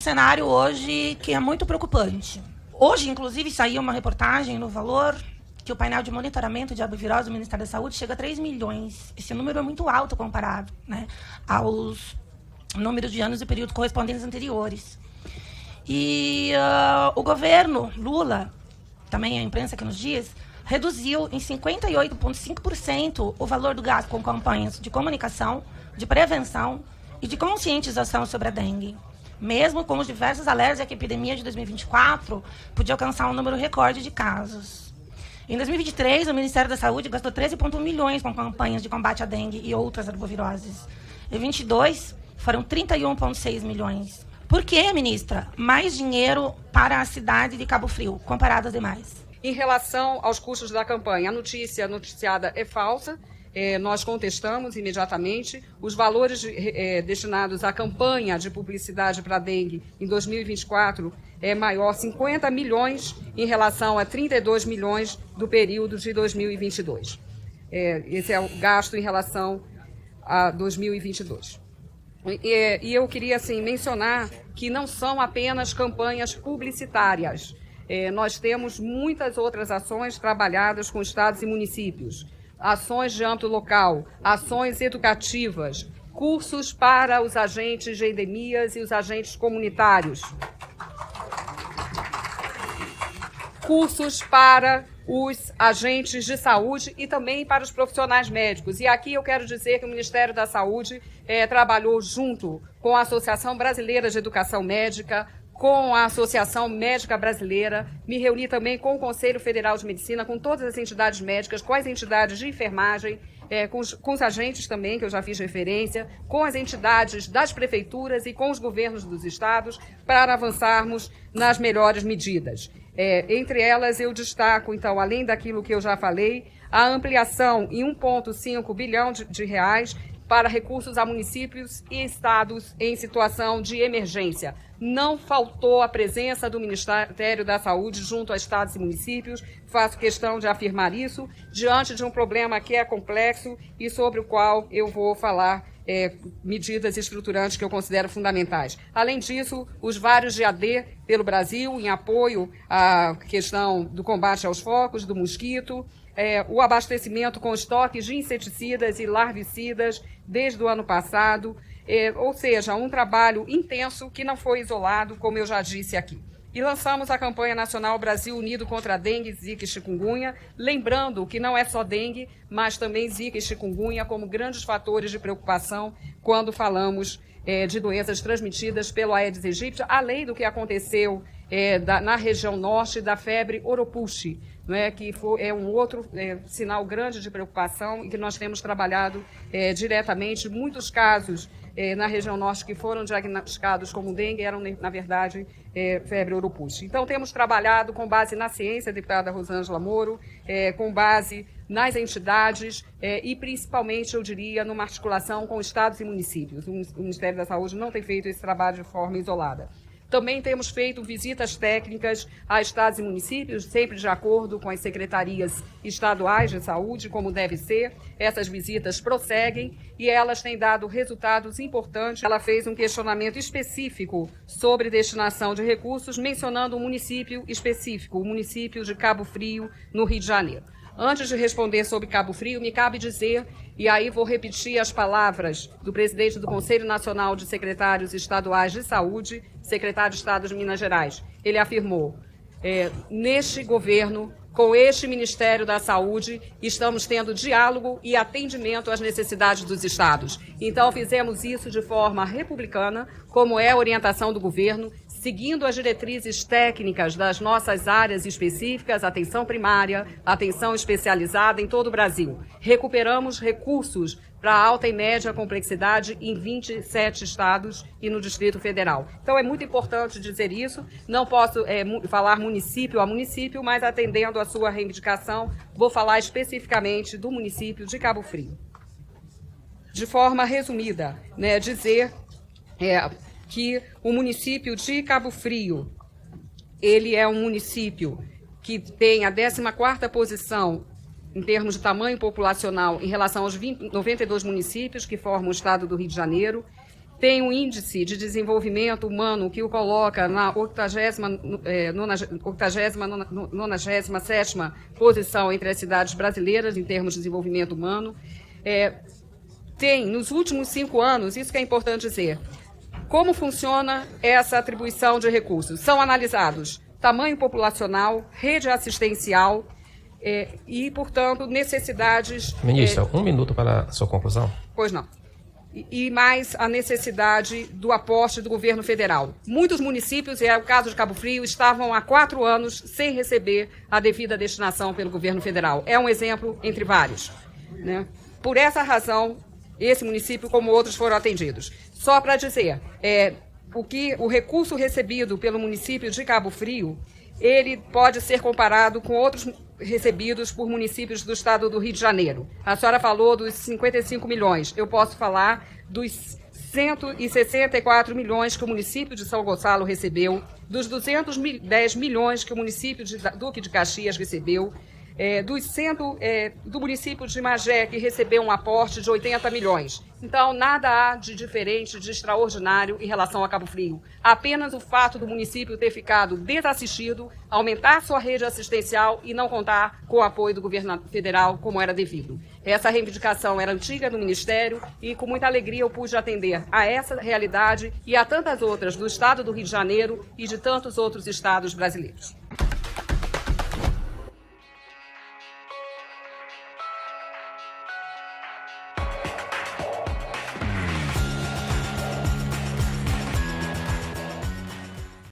cenário hoje que é muito preocupante. Hoje, inclusive, saiu uma reportagem no Valor que o painel de monitoramento de arbovirose do Ministério da Saúde chega a 3 milhões. Esse número é muito alto comparado, né, aos números de anos e períodos correspondentes anteriores. E o governo Lula, também a imprensa que nos diz, reduziu em 58,5% o valor do gasto com campanhas de comunicação, de prevenção e de conscientização sobre a dengue, mesmo com os diversos alertas que a epidemia de 2024 podia alcançar um número recorde de casos. Em 2023, o Ministério da Saúde gastou 13,1 milhões com campanhas de combate à dengue e outras arboviroses. Em 2022, foram 31,6 milhões. Por que, ministra, mais dinheiro para a cidade de Cabo Frio, comparado às demais? Em relação aos custos da campanha, a notícia noticiada é falsa. Nós contestamos imediatamente. Os valores destinados à campanha de publicidade para a dengue em 2024 é maior 50 milhões em relação a 32 milhões do período de 2022. Esse é o gasto em relação a 2022. E eu queria assim, mencionar que não são apenas campanhas publicitárias. Nós temos muitas outras ações trabalhadas com estados e municípios. Ações de âmbito local, ações educativas, cursos para os agentes de endemias e os agentes comunitários, cursos para os agentes de saúde e também para os profissionais médicos. E aqui eu quero dizer que o Ministério da Saúde trabalhou junto com a Associação Brasileira de Educação Médica, com a Associação Médica Brasileira, me reuni também com o Conselho Federal de Medicina, com todas as entidades médicas, com as entidades de enfermagem, com os agentes também, que eu já fiz referência, com as entidades das prefeituras e com os governos dos estados, para avançarmos nas melhores medidas. Entre elas, eu destaco, então, além daquilo que eu já falei, a ampliação em 1,5 bilhão de reais para recursos a municípios e estados em situação de emergência. Não faltou a presença do Ministério da Saúde junto a estados e municípios, faço questão de afirmar isso, diante de um problema que é complexo e sobre o qual eu vou falar medidas estruturantes que eu considero fundamentais. Além disso, os vários GAD pelo Brasil, em apoio à questão do combate aos focos, do mosquito, o abastecimento com estoques de inseticidas e larvicidas desde o ano passado, ou seja, um trabalho intenso que não foi isolado, como eu já disse aqui. E lançamos a campanha nacional Brasil Unido contra a Dengue, Zika e Chikungunya, lembrando que não é só dengue, mas também Zika e Chikungunya como grandes fatores de preocupação quando falamos de doenças transmitidas pelo Aedes aegypti, além do que aconteceu na região norte da febre Oropouche, que é um outro sinal grande de preocupação e que nós temos trabalhado diretamente. Muitos casos na região norte que foram diagnosticados como dengue eram, na verdade, febre Oropouche. Então, temos trabalhado com base na ciência, deputada Rosângela Moro, com base nas entidades e, principalmente, eu diria, numa articulação com estados e municípios. O Ministério da Saúde não tem feito esse trabalho de forma isolada. Também temos feito visitas técnicas a estados e municípios, sempre de acordo com as secretarias estaduais de saúde, como deve ser. Essas visitas prosseguem e elas têm dado resultados importantes. Ela fez um questionamento específico sobre destinação de recursos, mencionando um município específico, o município de Cabo Frio, no Rio de Janeiro. Antes de responder sobre Cabo Frio, me cabe dizer, e aí vou repetir as palavras do presidente do Conselho Nacional de Secretários Estaduais de Saúde, secretário de Estado de Minas Gerais. Ele afirmou, neste governo, com este Ministério da Saúde, estamos tendo diálogo e atendimento às necessidades dos estados. Então, fizemos isso de forma republicana, como é a orientação do governo, seguindo as diretrizes técnicas das nossas áreas específicas, atenção primária, atenção especializada em todo o Brasil. Recuperamos recursos para alta e média complexidade em 27 estados e no Distrito Federal. Então, é muito importante dizer isso. Não posso falar município a município, mas atendendo a sua reivindicação, vou falar especificamente do município de Cabo Frio. De forma resumida, dizer que o município de Cabo Frio, ele é um município que tem a 14ª posição em termos de tamanho populacional em relação aos 92 municípios que formam o estado do Rio de Janeiro, tem um índice de desenvolvimento humano que o coloca na 97ª posição entre as cidades brasileiras em termos de desenvolvimento humano. Tem, nos últimos 5 anos, isso que é importante dizer, como funciona essa atribuição de recursos? São analisados tamanho populacional, rede assistencial e, portanto, necessidades... Ministra, 1 minuto para a sua conclusão. Pois não. E mais a necessidade do aporte do governo federal. Muitos municípios, e é o caso de Cabo Frio, estavam há 4 anos sem receber a devida destinação pelo governo federal. É um exemplo entre vários, né? Por essa razão, esse município, como outros, foram atendidos. Só para dizer, o recurso recebido pelo município de Cabo Frio, ele pode ser comparado com outros recebidos por municípios do estado do Rio de Janeiro. A senhora falou dos 55 milhões. Eu posso falar dos 164 milhões que o município de São Gonçalo recebeu, dos 210 milhões que o município de Duque de Caxias recebeu, do município de Magé, que recebeu um aporte de 80 milhões. Então, nada há de diferente, de extraordinário em relação a Cabo Frio. Apenas o fato do município ter ficado desassistido, aumentar sua rede assistencial e não contar com o apoio do governo federal como era devido. Essa reivindicação era antiga do Ministério e, com muita alegria, eu pude atender a essa realidade e a tantas outras do estado do Rio de Janeiro e de tantos outros estados brasileiros.